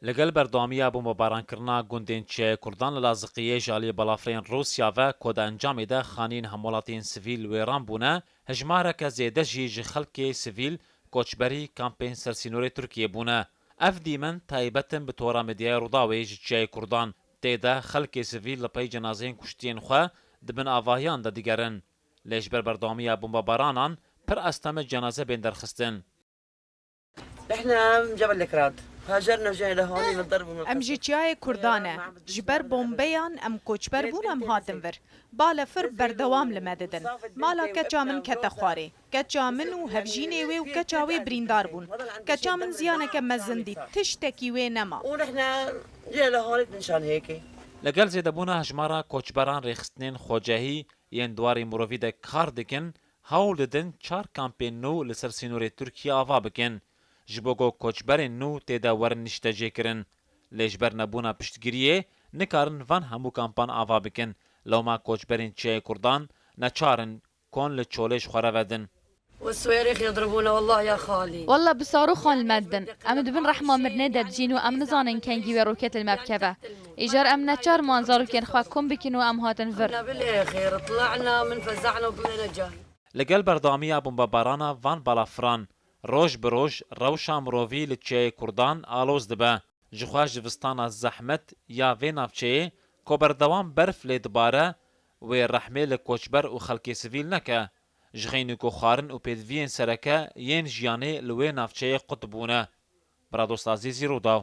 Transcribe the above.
لەگەل بەردەوامیە بۆمبارانکردنا گوندên çiyayê Kurdan li Laziqiyê ji aliyê balafirên Rûsya ve ku di encamê de xanîn hemwelatên sivîl wêran bûne, hejmareke zêde jî ji xelkê sivîl koçberî kampên sersînorê Tirkiyê bûne. Ev dîmen taîbetin bi tora medyaya Rûdawê ji çiyayê Kurdan. Tê de xelkê sivîl li pey cenazeyên kuştiyên xwe di bin avahiyan de digerin. Lê ji ber berdewamiya bombabaranan pir esteme cenaze bên derxistin. احنا من جبل الكراد هاجرنا وجينا لهون للضرب ام جی چیای کردانه جبر بومبیان ام کوچبر بون ام هاتن ور بالفر بردوام لمددن مالا کچامن کتخواری کچامن و هفجینی و کچاوی بریندار بون کچامن زیانه که مزندی تشتکی و نما ونحن جينا لهون نشان هيك. لەگەل زێدەبوونا هەژمارە کۆچبەران ڕێخستنên خۆجەهی yên dwarê mirovî de kar dikin, hewl didin 4 kampên nû li ser sînorê Tirkiye ava bikin. Ji bo ku koçberên nû têde werin niştecêkirin. Lê ji ber nebûna piştgiriyê nikarin van hemû kampan ava bikin. Lewma koçberên çiyayê Kurdan neçarin kon li çolê ji xwe re vedin. والصواريخ يضربونا والله يا خالي. والله بصاروخان المدن ام دبن رحمه مرنه دبجين و ام نزانن كنگي و روكت المبكبه ايجار ام نچار مانزارو كن خواكم بكن و ام هاتن فر بالاخر طلعنا من فزعنا وضلينا جاهل. لەگەل بەردەوامیە بۆمبەبارانە van balafran roj bi roj rewşa mirovî li çiyayê Kurdan aloz dibe. Ji xwe ji vistana zehmet ya vê navçeyê ku berdewam berf lê dibare wê rehmê li koçber û xelkê sivîl neke. Ji xeynî ku xwarin û pêdiviyên sereke yên jiyanê li wê navçeyê qut bûne. Biradost Azîzî Rûdaw.